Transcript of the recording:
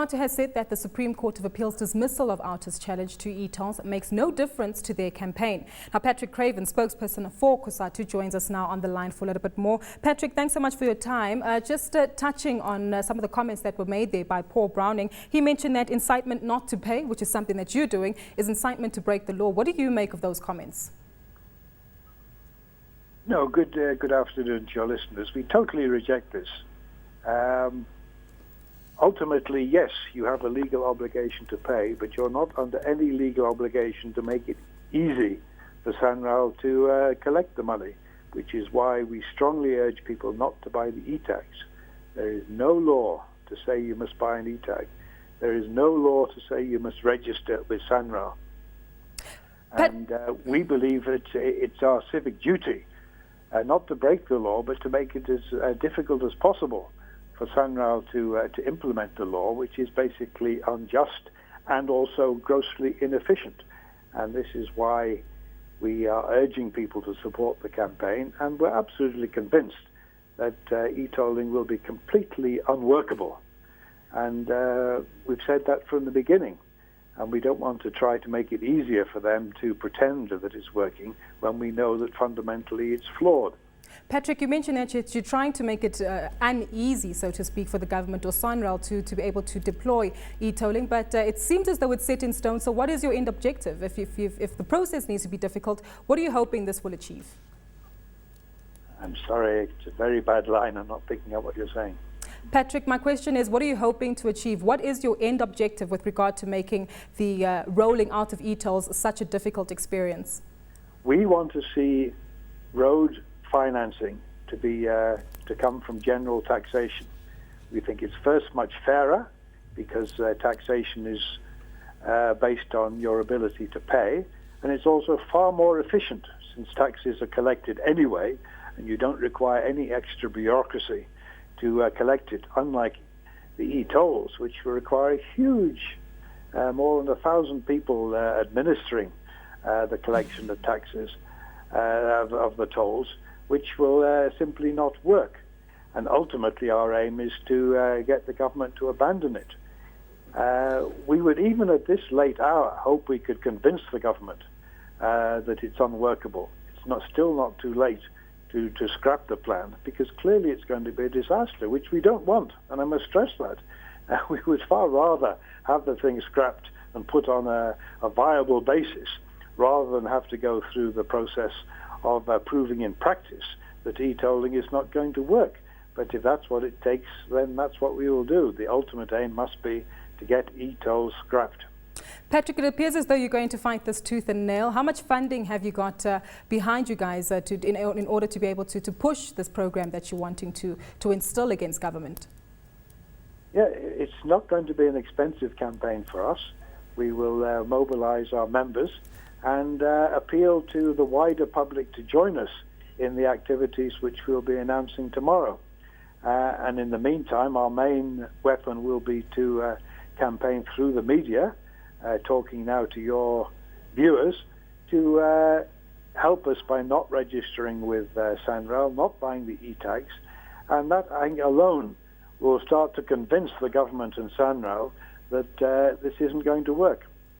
OUTA has said that the Supreme Court of Appeal's dismissal of OUTA's challenge to e-tolls makes no difference to their campaign. Now, Patrick Craven, spokesperson for Cosatu, joins us now on the line for a little bit more. Patrick, thanks so much for your time. Just touching on some of the comments that were made there by Paul Browning, he mentioned that incitement not to pay, which is something that you're doing, is incitement to break the law. What do you make of those comments? No, good afternoon to your listeners. We totally reject this. Ultimately, yes, you have a legal obligation to pay, but you're not under any legal obligation to make it easy for SANRAL to collect the money, which is why we strongly urge people not to buy the e-tags. There is no law to say you must buy an e-tag. There is no law to say you must register with SANRAL. And we believe it's our civic duty not to break the law, but to make it as difficult as possible for SANRAL to implement the law, which is basically unjust and also grossly inefficient. And this is why we are urging people to support the campaign, and we're absolutely convinced that e-tolling will be completely unworkable. And we've said that from the beginning. And we don't want to try to make it easier for them to pretend that it's working when we know that fundamentally it's flawed. Patrick, you mentioned that you're trying to make it uneasy, so to speak, for the government or SANRAL to be able to deploy e-tolling, but it seems as though it's set in stone. So what is your end objective? If the process needs to be difficult, what are you hoping this will achieve? I'm sorry, it's a very bad line. I'm not picking up what you're saying. Patrick, my question is, what are you hoping to achieve? What is your end objective with regard to making the rolling out of e-tolls such a difficult experience? We want to see road financing to come from general taxation. We think it's first much fairer because taxation is based on your ability to pay, and it's also far more efficient since taxes are collected anyway and you don't require any extra bureaucracy to collect it, unlike the e-tolls, which require huge, more than 1,000 people administering the collection of taxes of the tolls, which will simply not work. And ultimately our aim is to get the government to abandon it. We would, even at this late hour, hope we could convince the government that it's unworkable. It's still not too late to scrap the plan, because clearly it's going to be a disaster, which we don't want, and I must stress that. We would far rather have the thing scrapped and put on a viable basis, rather than have to go through the process of proving in practice that e-tolling is not going to work. But if that's what it takes, then that's what we will do. The ultimate aim must be to get e-tolls scrapped. Patrick, it appears as though you're going to fight this tooth and nail. How much funding have you got behind you guys in order to be able to push this program that you're wanting to instill against government? Yeah, it's not going to be an expensive campaign for us. We will mobilize our members and appeal to the wider public to join us in the activities which we'll be announcing tomorrow. And in the meantime, our main weapon will be to campaign through the media, talking now to your viewers, to help us by not registering with SANRAL, not buying the e-tags, and that alone will start to convince the government and SANRAL that this isn't going to work.